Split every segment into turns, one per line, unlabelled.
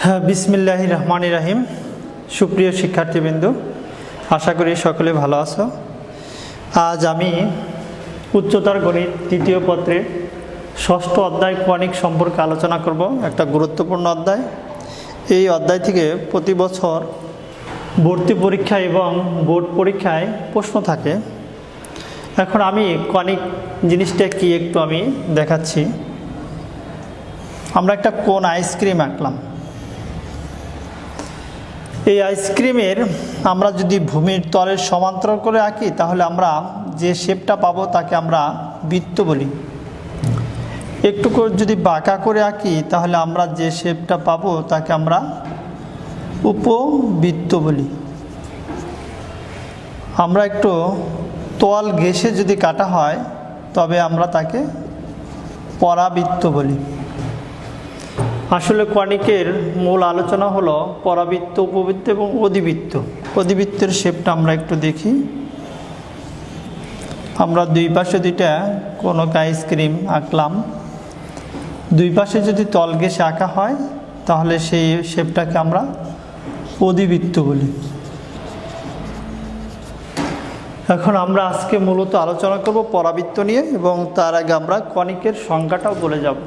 হ্যাঁ, বিসমিল্লাহির রহমানির রহিম। সুপ্রিয় শিক্ষার্থীবৃন্দ, আশা করি সকলে ভালো আছো। আজ আমি উচ্চতর গণিত তৃতীয় পত্রের ষষ্ঠ অধ্যায় কণিক সম্পর্কে আলোচনা করব। একটা গুরুত্বপূর্ণ অধ্যায়। এই অধ্যায় থেকে প্রতি বছর ভর্তি পরীক্ষা এবং বোর্ড পরীক্ষায় প্রশ্ন থাকে। এখন আমি কণিক জিনিসটা কি একটু আমি দেখাচ্ছি। আমরা একটা কোন আইসক্রিম আঁকলাম। এই আইসক্রিমের আমরা যদি ভূমির তলের সমান্তরাল করে আঁকি তাহলে আমরা যে শেপটা পাবো তাকে আমরা বৃত্ত বলি। একটু করে যদি বাঁকা করে আঁকি তাহলে আমরা যে শেপটা পাবো তাকে আমরা উপবৃত্ত বলি। আমরা একটু তল ঘেঁষে যদি কাটা হয় তবে আমরা তাকে পরাবৃত্ত বলি। আসলে কণিকের মূল আলোচনা হলো পরাবৃত্ত, উপবৃত্ত এবং অধিবৃত্ত। অধিবৃত্তের শেপটা আমরা একটু দেখি। আমরা দুই পাশে দুইটা কোনো আইসক্রিম আঁকলাম। দুই পাশে যদি তল ঘেঁষে আঁকা হয় তাহলে সেই শেপটাকে আমরা অধিবৃত্ত বলি। এখন আমরা আজকে মূলত আলোচনা করব পরাবৃত্ত নিয়ে, এবং তার আগে আমরা কণিকের সংজ্ঞাটাও বলে যাব।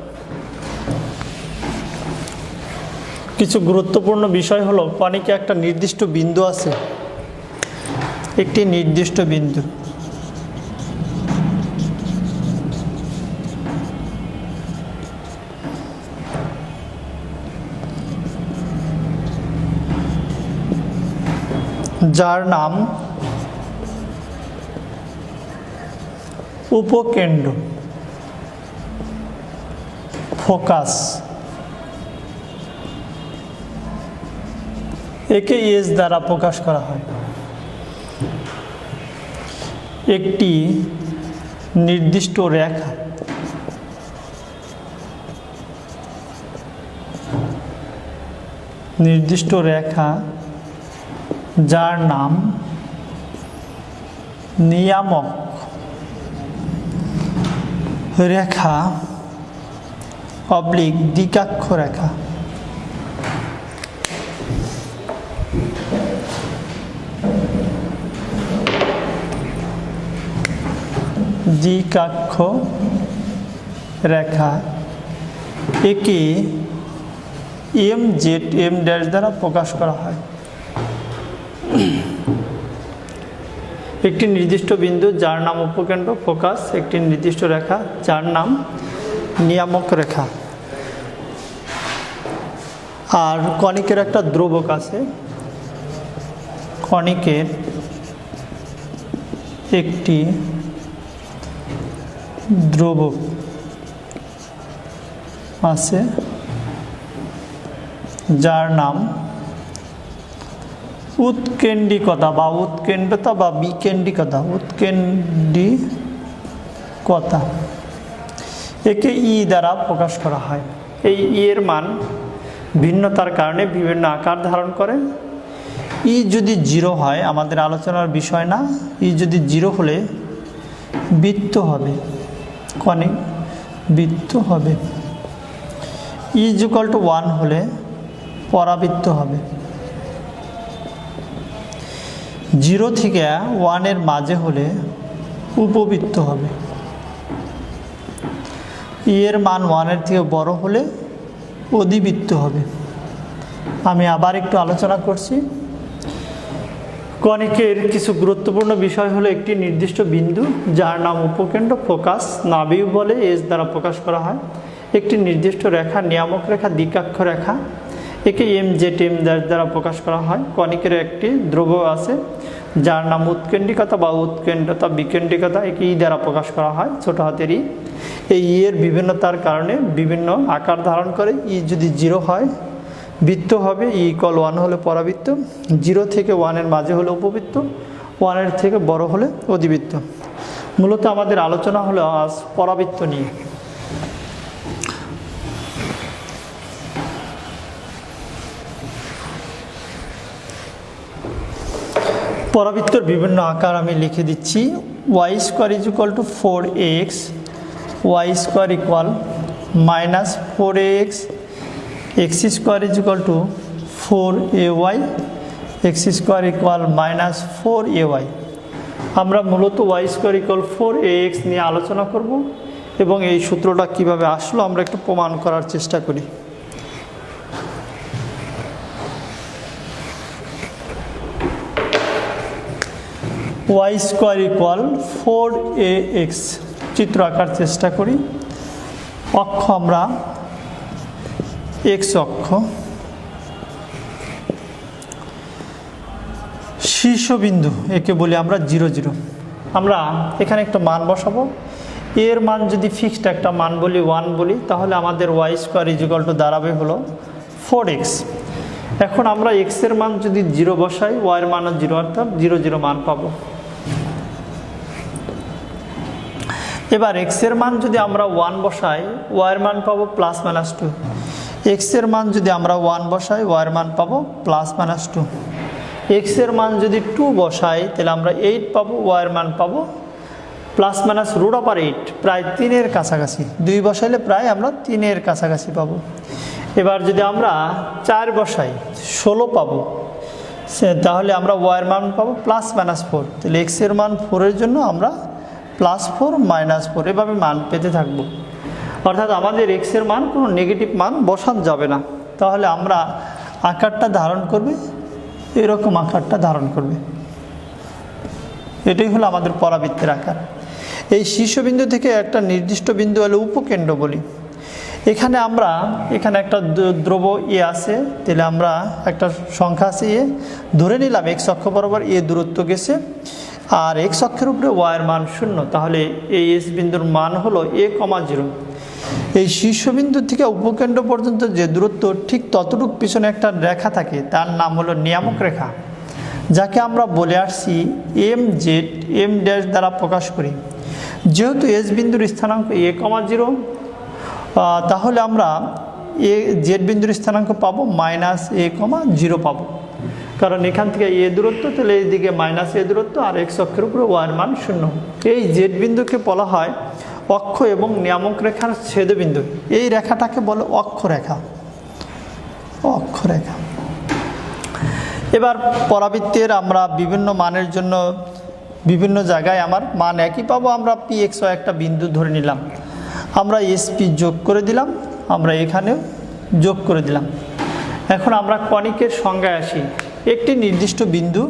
কিছু গুরুত্বপূর্ণ বিষয় হলো, কণিকে একটা নির্দিষ্ট বিন্দু আছে, একটি নির্দিষ্ট বিন্দু। যার নাম উপকেন্দ্র, ফোকাস। একে এস দ্বারা প্রকাশ করা হয়। একটি নির্দিষ্ট রেখা যার নাম নিয়ামক রেখা অবলিক দ্বিকাক্ষ রেখা। দ্বিকাক্ষ রেখা, একে এম জেড এম ড্যাশ দ্বারা প্রকাশ করা হয়। একটি নির্দিষ্ট বিন্দু যার নাম উপকেন্দ্র, ফোকাস, একটি নির্দিষ্ট রেখা যার নাম নিয়ামক রেখা। আর কণিকের একটা ধ্রুবক আছে। কণিকের একটি ধ্রুবক আছে যার নাম উৎকেন্দ্রিকতা বা উৎকেন্দ্রতা বা বিকেন্দ্রিকতা। উৎকেন্দ্রিকতা একে ই দ্বারা প্রকাশ করা হয়। এই ই এর মান ভিন্নতার কারণে বিভিন্ন আকার ধারণ করে। ই যদি 0 হয় আমাদের আলোচনার বিষয় না। ই যদি 0 হলে বৃত্ত হবে, কণিক বৃত্ত হবে। ই ইকুয়াল টু 1 হলে পরাবৃত্ত হবে। 0 থেকে 1 এর মাঝে হলে উপবৃত্ত হবে। ই এর মান 1 এর থেকে বড় হলে অধিবৃত্ত হবে। আমি আবার একটু আলোচনা করছি। কণিকের কিছু গুরুত্বপূর্ণ বিষয় হলো, একটি নির্দিষ্ট বিন্দু যার নাম উপকেন্দ্র, ফোকাস, নাভিও বলে এস দ্বারা প্রকাশ করা হয়। একটি নির্দিষ্ট রেখা নিয়ামক রেখা, দ্বিকাক্ষ রেখা, একে এম জেড এম ড্যাশ দ্বারা প্রকাশ করা হয়। কণিকের একটি ধ্রুবক আছে যার নাম উৎকেন্দ্রিকতা বা উৎকেন্দ্রতা, বিকেন্দ্রিকতা, একে ই দ্বারা প্রকাশ করা হয়, ছোট হাতের ই। এই ই এর বিভিন্নতার কারণে বিভিন্ন আকার ধারণ করে। ই যদি 0 হয় বৃত্ত হবে, ই ইকুয়াল 1 হলে পরাবৃত্ত, 0 থেকে 1 এর মাঝে হলে উপবৃত্ত, 1 এর থেকে বড় হলে অধিবৃত্ত। মূলত আমাদের আলোচনা হলো আজ পরাবৃত্ত নিয়ে। পরাবৃত্তর বিভিন্ন আকার আমি লিখে দিচ্ছি। Y square is equal to 4x, y square equal -4x x square is equal to 4ay, x square equal minus 4ay। আমরা মূলত ওয়াই স্কোয়ার ইকুয়াল 4ax নিয়ে আলোচনা করব এবং এই সূত্রটা কিভাবে আসলো আমরা একটু প্রমাণ করার চেষ্টা করি। ওয়াই স্কোয়ার ইকুয়াল 4ax চিত্র আঁকার চেষ্টা করি। অক্ষ আমরা এক্স অক্ষ, শীর্ষবিন্দু একে বলি আমরা 0 0। আমরা এখানে একটা মান বসাবো, এর মান যদি ফিক্সড একটা মান বলি 1 বলি, তাহলে আমাদের y square is equal to দাঁড়াবে হলো 4x। এখন আমরা x এর মান যদি 0 বসাই, y এর মানও 0, অর্থাৎ 0 0 মান পাবো। এবার x এর মান যদি আমরা 1 বসাই, y এর মান পাবো প্লাস মাইনাস 2। x এর মান যদি আমরা 1 বসাই, y এর মান পাবো প্লাস মাইনাস 2। x এর মান যদি 2 বসাই, তাহলে আমরা 8 পাবো, y এর মান পাবো প্লাস মাইনাস √8, প্রায় 3 এর কাছাকাছি। 2 বসাইলে প্রায় আমরা 3 এর কাছাকাছি পাবো। এবার যদি আমরা 4 বসাই, 16 পাবো, তাহলে আমরা y এর মান পাবো প্লাস মাইনাস 4। তাহলে x এর মান 4 এর জন্য আমরা +4 -4 এভাবে মান পেতে থাকবো। অর্থাৎ আমাদের x এর মান কোনো নেগেটিভ মান বসানো যাবে না। তাহলে আমরা আকারটা ধারণ করবে, এরকম আকারটা ধারণ করবে। এটাই হলো আমাদের পরাবৃত্তের আকার। এই শীর্ষবিন্দু থেকে একটা নির্দিষ্ট বিন্দু হলো উপকেন্দ্র বলি। এখানে একটা ধ্রুব এ আছে, তাহলে আমরা একটা সংখ্যা আছে এ, ধরে নিলাম x অক্ষ বরাবর এ দূরত্ব গেছে, আর x অক্ষের উপরে y এর মান 0। তাহলে এই এস বিন্দুর মান হলো a, 0। এই শীর্ষবিন্দু থেকে উপকেন্দ্র পর্যন্ত যে দূরত্ব, ঠিক ততটুকু পিছনে একটা রেখা থাকে, তার নাম হলো নিয়ামক রেখা, যাকে আমরা বলে আসছি m ড্যাশ দ্বারা প্রকাশ করি। যেহেতু এস বিন্দুর স্থানাঙ্ক a, 0, তাহলে আমরা জেড বিন্দুর স্থানাঙ্ক পাবো -a, 0 পাবো, কারণ এখান থেকে এ দূরত্ব, তাহলে এইদিকে -a দূরত্ব, আর x অক্ষের উপরে y এর মান 0। এই জেড বিন্দুকে বলা হয় অক্ষ এবং নিয়ামক রেখার ছেদবিন্দু। এই রেখাটাকে বলে অক্ষরেখা। এবার পরাবৃত্তের আমরা বিভিন্ন মানের জন্য বিভিন্ন জায়গায় আমার মান একই পাবো। আমরা px একটা বিন্দু ধরে নিলাম, আমরা sp যোগ করে দিলাম, আমরা এখানেও যোগ করে দিলাম। এখন আমরা কণিকের সংজ্ঞায় আসি। একটি নির্দিষ্ট বিন্দু,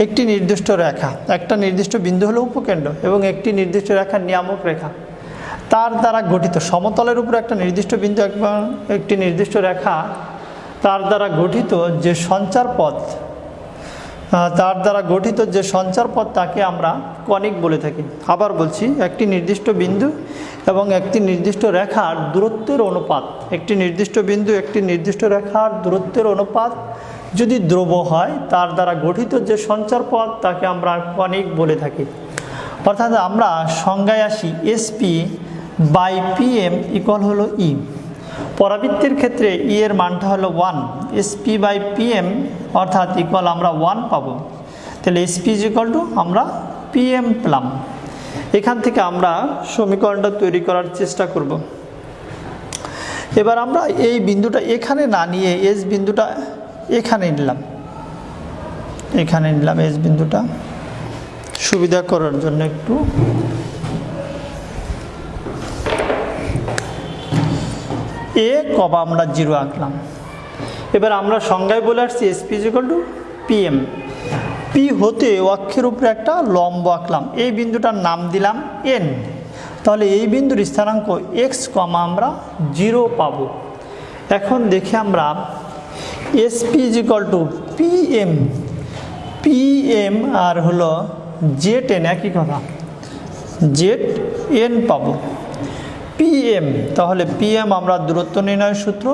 একটি নির্দিষ্ট রেখা, একটা নির্দিষ্ট বিন্দু হলো উপকেন্দ্র এবং একটি নির্দিষ্ট রেখা নিয়ামক রেখা, তার দ্বারা গঠিত সমতলের উপর একটা নির্দিষ্ট বিন্দু এবং একটি নির্দিষ্ট রেখা, তার দ্বারা গঠিত যে সঞ্চার পথ তাকে আমরা কণিক বলে থাকি। আবার বলছি, একটি নির্দিষ্ট বিন্দু এবং একটি নির্দিষ্ট রেখার দূরত্বের অনুপাত, একটি নির্দিষ্ট বিন্দু একটি নির্দিষ্ট রেখার দূরত্বের অনুপাত যদি ধ্রুব হয়, তার দ্বারা গঠিত যে সঞ্চার পথ তাকে আমরা কণিক বলে থাকি। অর্থাৎ আমরা সংজ্ঞায় আসি, SP/PM ইকুয়াল হলো E। পরাবৃত্তের ক্ষেত্রে E এর মানটা হলো 1, SP/PM অর্থাৎ ইকুয়াল আমরা 1 পাবো। তাহলে SP ইকুয়াল টু আমরা PM পেলাম। এখান থেকে আমরা সমীকরণটা তৈরি করার চেষ্টা করব। এবার আমরা এই বিন্দুটা এখানে না নিয়ে এস বিন্দুটা এখানে নিলাম, এস বিন্দুটা সুবিধা করার জন্য একটু। এ কবা আমরা 0 আঁকলাম। এবার আমরা সংজ্ঞায় বলে আসছি SP equal to PM। P হতে অক্ষের উপরে একটা লম্ব আঁকলাম, এই বিন্দুটার নাম দিলাম N। তাহলে এই বিন্দুর স্থানাঙ্ক x, আমরা 0 পাবো। এখন দেখি আমরা SP ইকুয়াল টু PM আর হলো ZN, একই কথা, ZN পাবো। PM, তাহলে PM আমরা দূরত্ব নির্ণয়ের সূত্র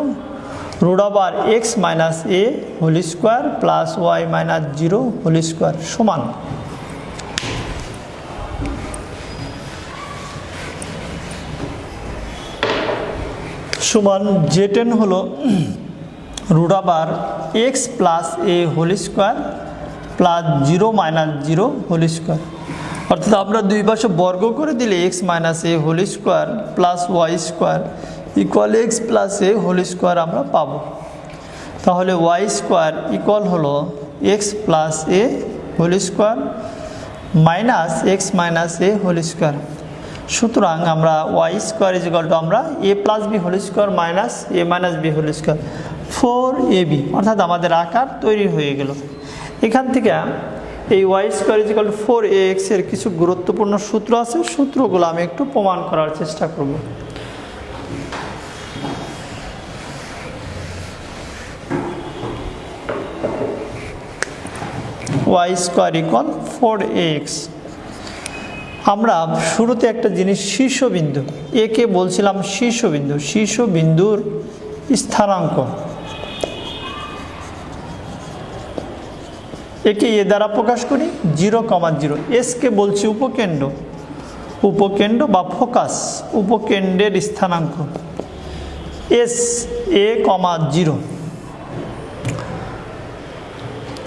√x - a whole square plus y - 0 whole square সমান ZN হলো √x + a whole square plus 0 - 0 whole square. অর্থাৎ আমরা দুই পাশে বর্গ করে দিলে x - a whole square plus y square equal x plus a whole square আমরা পাবো। তাহলে ওয়াই স্কোয়ার ইকুয়াল হলো x plus a whole square minus x minus a whole square. সুতরাং আমরা y square is equal to আমরা a plus b whole square minus a minus b whole square 4ab, অর্থাৎ আমাদের আকার তৈরি হয়ে গেল। এখান থেকে এই y square is equal to 4ax এর কিছু গুরুত্বপূর্ণ সূত্র আছে, সূত্রগুলো আমি একটু প্রমাণ করার চেষ্টা করব। Y square equal 4ax। আমরা শুরুতে একটা জিনিস শীর্ষবিন্দু, একে বলছিলাম শীর্ষবিন্দু, শীর্ষবিন্দুর স্থানাঙ্ক একে এ দ্বারা প্রকাশ করি 0,0। এসকে বলছি উপকেন্দ্র, উপকেন্দ্র বা ফোকাস, উপকেন্দ্রের স্থানাঙ্ক এস a,0।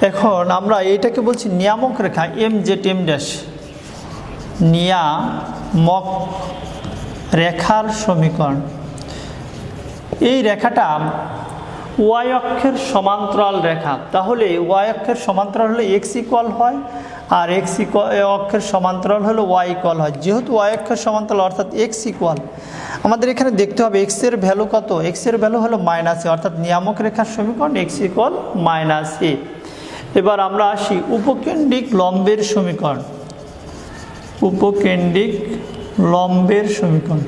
এখন আমরা এটাকে বলছি নিয়ামক রেখা এম জেড এম ড্যাশ, নিয়ামক রেখার সমীকরণ। এই রেখাটা ওয়াই অক্ষের সমান্তরাল রেখা, তাহলে ওয়াই অক্ষের সমান্তরাল হলে এক্স ইকুয়াল হয়, আর এক্স অক্ষের সমান্তরাল হলে ওয়াই ইকুয়াল হয়। যেহেতু ওয়াই অক্ষের সমান্তরাল অর্থাৎ এক্স ইকুয়াল, আমাদের এখানে দেখতে হবে এক্সের ভ্যালু কত। এক্সের ভ্যালু হলো -a, অর্থাৎ নিয়ামক রেখার সমীকরণ এক্স ইকুয়াল -a। এবার আমরা আসি উপকেন্দ্রিক লম্বের সমীকরণ, উপকেন্দ্রিক লম্বের সমীকরণ।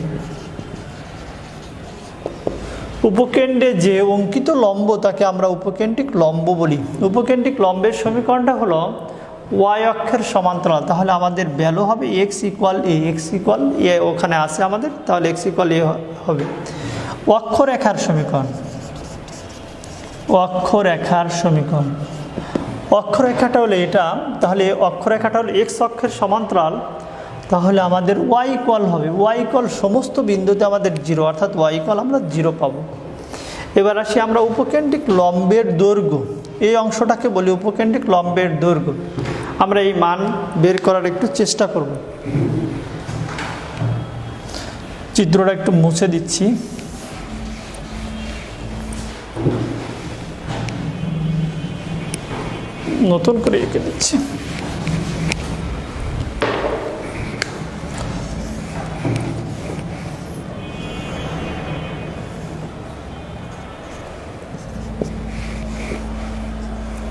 উপকেন্দ্রে যে অঙ্কিত লম্ব তাকে আমরা উপকেন্দ্রিক লম্ব বলি। উপকেন্দ্রিক লম্বের সমীকরণটা হলো ওয়াই অক্ষের সমান্তরাল, তাহলে আমাদের ভ্যালু হবে এক্স ইকুয়াল এ, এক্স ইকুয়াল এ ওখানে আছে আমাদের, তাহলে এক্স ইকুয়াল এ হবে। অক্ষরেখার সমীকরণ, অক্ষরেখার সমীকরণ, অক্ষরেখাটা হলো এটা, তাহলে অক্ষরেখাটা হলো এক্স অক্ষের সমান্তরাল, তাহলে আমাদের ওয়াই ইকুয়াল হবে, ওয়াই ইকুয়াল সমস্ত বিন্দুতে আমাদের 0, অর্থাৎ ওয়াই ইকুয়াল আমরা 0 পাবো। এবার আসি আমরা উপকেন্দ্রিক লম্বের দৈর্ঘ্য, এই অংশটাকে বলি উপকেন্দ্রিক লম্বের দৈর্ঘ্য। আমরা এই মান বের করার একটু চেষ্টা করব। চিত্রটা একটু মুছে দিচ্ছি। নতুন করে এঁকে দিচ্ছি।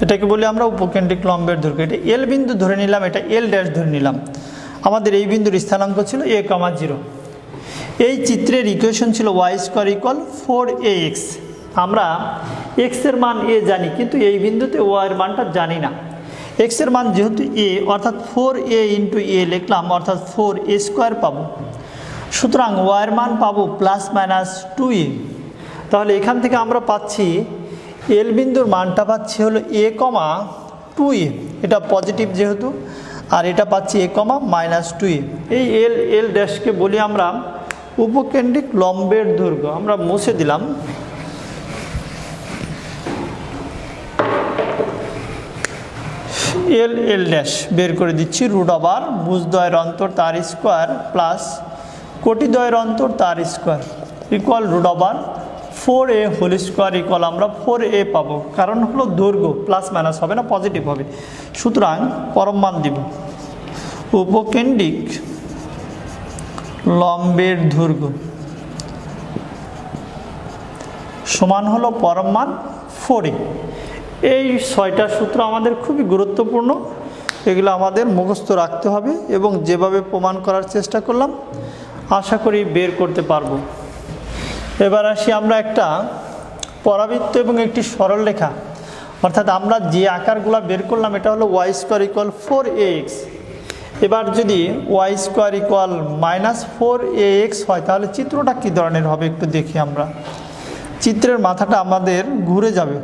এটাকে বলি আমরা উপকেন্দ্রিক লম্বের দৈর্ঘ্য। এটা এল বিন্দু ধরে নিলাম, এটা এল ড্যাশ ধরে নিলাম। আমাদের এই বিন্দুর স্থানাঙ্ক ছিল a,0। এই চিত্রের ইকুয়েশন ছিল ওয়াই স্কোয়ার ইকুয়াল 4ax। আমরা এক্সের মান এ জানি, কিন্তু এই বিন্দুতে ওয়াইয়ের মানটা জানি না। এক্সের মান যেহেতু এ, অর্থাৎ 4a ইন্টু এ লিখলাম, অর্থাৎ 4a স্কোয়ার পাবো। সুতরাং ওয়াইয়ের মান পাবো ±2a। তাহলে এখান থেকে আমরা পাচ্ছি এল বিন্দুর মানটা পাচ্ছি হলো a,2a, এটা পজিটিভ যেহেতু, আর এটা পাচ্ছি a,-2a। এই এল ড্যাশকে বলি আমরা উপকেন্দ্রিক লম্বের দৈর্ঘ্য। আমরা মুছে দিলাম। এল ড্যাশ বের করে দিচ্ছি, √, ভুজদ্বয়ের অন্তর তার স্কোয়ার প্লাস কোটিদ্বয়ের অন্তর তার square equal √4a whole square equal আমরা 4a পাবো, কারণ হলো দৈর্ঘ্য, প্লাস মাইনাস হবে না, পজিটিভ হবে। সুতরাং পরম মান দিব উপকেন্দ্রিক লম্বের দৈর্ঘ্য সমান হলো পরম মান 4a। এই 6টা সূত্র আমাদের খুবই গুরুত্বপূর্ণ, এগুলো আমাদের মুখস্থ রাখতে হবে, এবং যেভাবে প্রমাণ করার চেষ্টা করলাম আশা করি বের করতে পারবো। এবার আসি আমরা একটা পরাবৃত্ত এবং একটি সরলরেখা, অর্থাৎ আমরা যে আকারগুলো বের করলাম এটা হলো ওয়াই স্কোয়ার ইকুয়াল 4ax। এবার যদি ওয়াই স্কোয়ার ইকুয়াল -4ax হয়, তাহলে চিত্রটা কী ধরনের হবে একটু দেখি আমরা। চিত্রের মাথাটা আমাদের ঘুরে যাবে,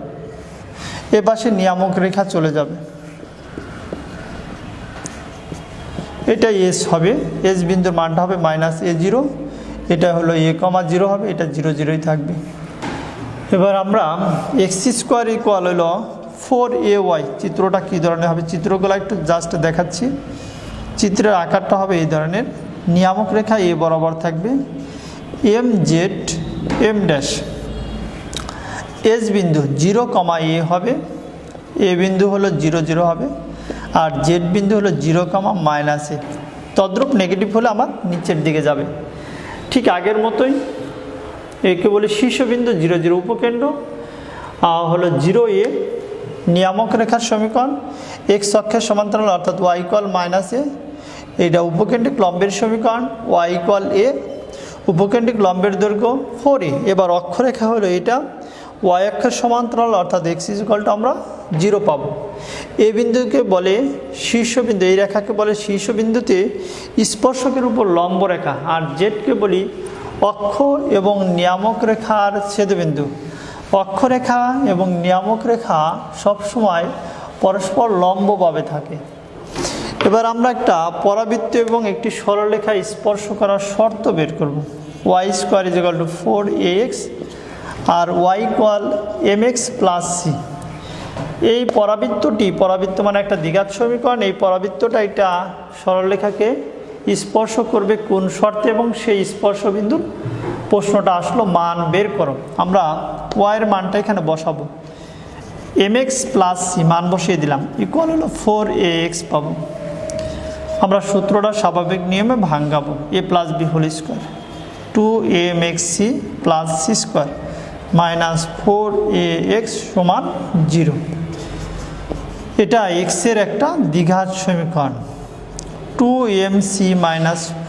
এ পাশে নিয়ামক রেখা চলে যাবে, এটা এস হবে, এস বিন্দুর মানটা হবে -a0, এটা হলো a,0 হবে, এটা 0 0ই থাকবে। এবার আমরা এক্স স্কোয়ার ইকুয়াল হলো 4ay, চিত্রটা কী ধরনের হবে চিত্রগুলো একটু জাস্ট দেখাচ্ছি। চিত্রের আকারটা হবে এই ধরনের, নিয়ামক রেখা এ বরাবর থাকবে, M Z M dash S বিন্দু 0, এ হবে, এ বিন্দু হলো 0 0 হবে, আর জেড বিন্দু হলো 0, -এ। তদ্রূপ নেগেটিভ হলে আমার নিচের দিকে যাবে। ঠিক আগের মতোই একে বলি শীর্ষবিন্দু 0 0 উপকেন্দ্র হলো 0 এ, নিয়ামক রেখার সমীকরণ এক্স অক্ষের সমান্তরাল অর্থাৎ y -এ, এটা উপকেন্দ্রিক লম্বের সমীকরণ y a, উপকেন্দ্রিক লম্বের দৈর্ঘ্য 4a। এবার অক্ষরেখা হলো এটা y অক্ষের সমান্তরাল অর্থাৎ x আমরা 0 পাবো। এই বিন্দুকে বলে শীর্ষবিন্দু, এই রেখাকে বলে শীর্ষবিন্দুতে স্পর্শকের উপর লম্ব রেখা, আর জেডকে বলি অক্ষ এবং নিয়ামক রেখার ছেদবিন্দু। অক্ষরেখা এবং নিয়ামক রেখা সবসময় পরস্পর লম্বভাবে থাকে। এবার আমরা একটা পরাবৃত্ত এবং একটি সরলরেখা স্পর্শ করার শর্ত বের করব। y² = 4ax আর y = mx + c। এই পরাবৃত্ত মানে একটা দ্বিঘাত সমীকরণ, এই পরাবৃত্তটা এটা সরলরেখাকে স্পর্শ করবে কোন শর্তে, এবং সেই স্পর্শ বিন্দুর প্রশ্নটা আসলো, মান বের করো। আমরা y এর মানটা এখানে বসাবো, mx + c মান বসিয়ে দিলাম, ইকুয়াল হলো 4ax পাবো। আমরা সূত্রটা স্বাভাবিক নিয়মে ভাঙাবো, a + b whole square 2amxc + c² -4ax = 0। এটা x এর একটা দ্বিঘাত সমীকরণ। 2mc -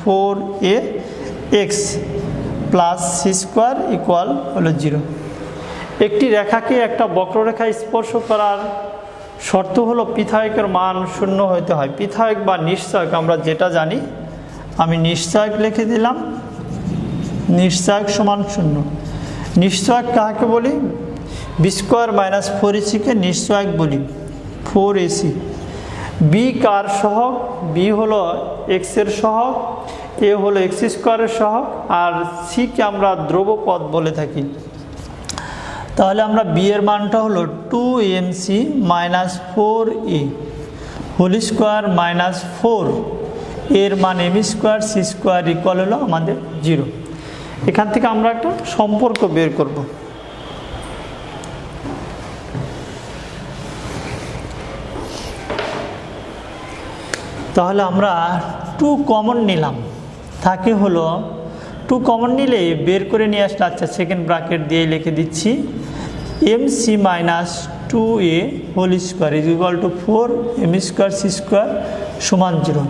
4ax + c² ইকুয়াল হলো 0। একটি রেখাকে একটা বক্ররেখা স্পর্শ করার শর্ত হলো পৃথকের মান 0 হতে হয়। পৃথক বা নিশ্চয়ক আমরা যেটা জানি, আমি নিশ্চয়ক লিখে দিলাম, নিশ্চয়ক সমান 0। নিশ্চয়ক কাকে বলি? b² - 4ac কে নিশ্চয়ক বলি, 4ac। বি কার সহগ? বি হলো এক্স এর সহগ, এ হলো x² এর সহগ, আর সি কে আমরা ধ্রুবপদ বলে থাকি। তাহলে আমরা বি এর মানটা হলো 2mc - 4a হোল স্কোয়ার -4, এর মান m² c² ইকুয়াল হলো আমাদের 0। এখান থেকে আমরা একটা সম্পর্ক বের করব। তাহলে আমরা 2 কমন নিলাম, থাকে হলো 2 কমন নিলে বের করে নিয়ে আসলে, আচ্ছা সেকেন্ড ব্র্যাকেট দিয়ে লিখে দিচ্ছি mc - 2a whole square equal to 4m² c² = 0।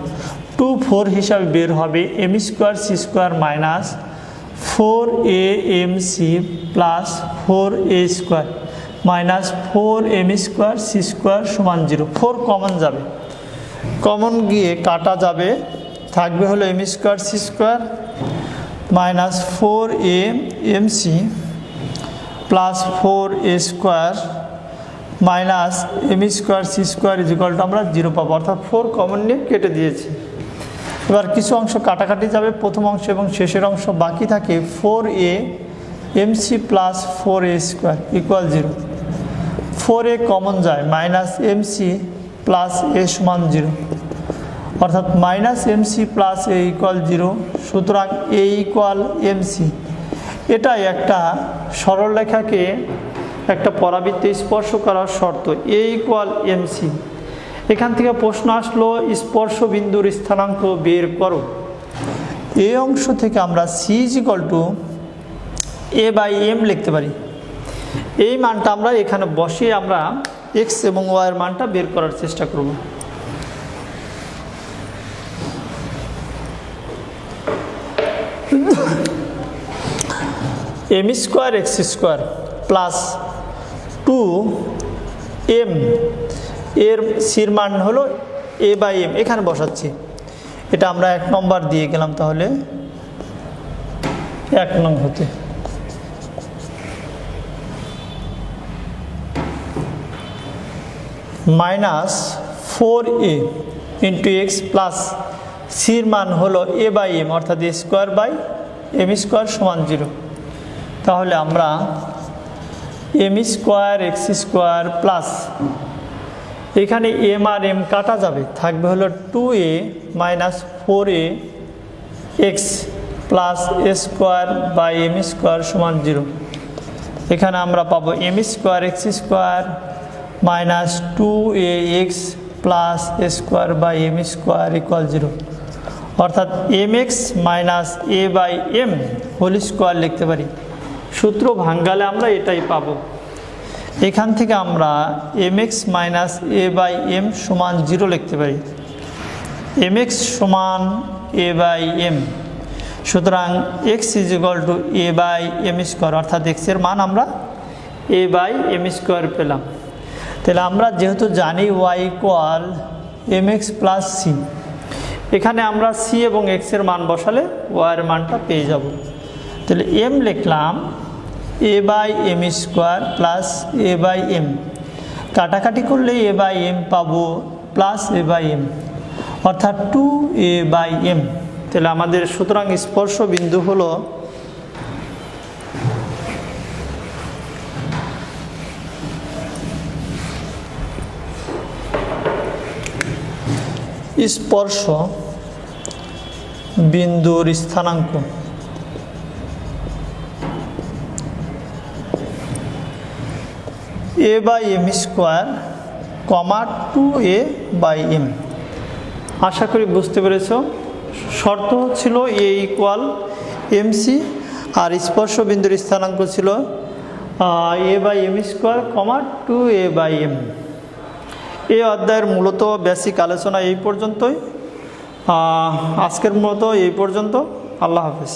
2 4 হিসাবে বের হবে m² c² - 4amc + 4a² -4m² c² = 0। 4 common যাবে, কমন গিয়ে কাটা যাবে, থাকবে হলো m² c² -4amc + 4a² -m² c² আমরা 0 পাবো, অর্থাৎ 4 কমন নিয়ে কেটে দিয়েছি। এবার কিছু অংশ কাটাকাটি যাবে, প্রথম অংশ এবং শেষের অংশ বাকি থাকে 4amc + 4a² = 0। 4a কমন যায়, -mc + a = 0, অর্থাৎ -mc + a = 0। সুতরাং a = mc। এটাই একটা সরলরেখাকে একটা পরাবৃত্ত স্পর্শ করার শর্ত, a = mc। এখান থেকে প্রশ্ন আসলো স্পর্শ বিন্দুর স্থানাঙ্ক বের করো। এই অংশ থেকে আমরা c = a/m লিখতে পারি। এই মানটা আমরা এখানে বসিয়ে আমরা x এবং y এর মানটা বের করার চেষ্টা করব। m² x² + 2m, এর সির মান হলো a/m, এখানে বসাচ্ছি। এটা আমরা 1 নম্বর দিয়ে গেলাম, তাহলে 1 নং হতে -4a × x প্লাস সির মান হলো a/m, অর্থাৎ a² / m² = 0। তাহলে আমরা m² x² প্লাস, এখানে m আর m কাটা যাবে, থাকবে হলো 2a - 4a x plus a square by m square সমান 0। এখানে আমরা পাবো m square x square minus 2ax plus a square by m square equal 0, অর্থাৎ m x minus a by m whole square লিখতে পারি। সূত্র ভাঙ্গালে আমরা এটাই পাবো। এখান থেকে আমরা m x minus a by m সমান 0 লিখতে পারি। এম এক্স সমান এ বাই এম, সুতরাং x is equal to a by m square, অর্থাৎ এক্সের মান আমরা এ বাই এম স্কোয়ার পেলাম। তাহলে আমরা যেহেতু জানি y equal m x plus c, এখানে আমরা সি এবং এক্সের মান বসালে ওয়াইয়ের মানটা পেয়ে যাব। তাহলে এম লিখলাম a by m square plus a by m, কাটাকাটি করলে এ বাই এম পাবো প্লাস এ বাই এম, অর্থাৎ 2a বাই এম। তাহলে আমাদের সুতরাং স্পর্শ বিন্দু হলো স্পর্শ বিন্দুর স্থানাঙ্ক a by m square comma 2a by m. আশা করি বুঝতে পেরেছ। শর্ত ছিল এ ইকুয়াল এম সি, আর স্পর্শ বিন্দুর স্থানাঙ্ক ছিল a by m square comma 2a by m. এই অধ্যায়ের মূলত বেসিক আলোচনা এই পর্যন্তই। আজকের মতো এই পর্যন্ত। আল্লাহ হাফেজ।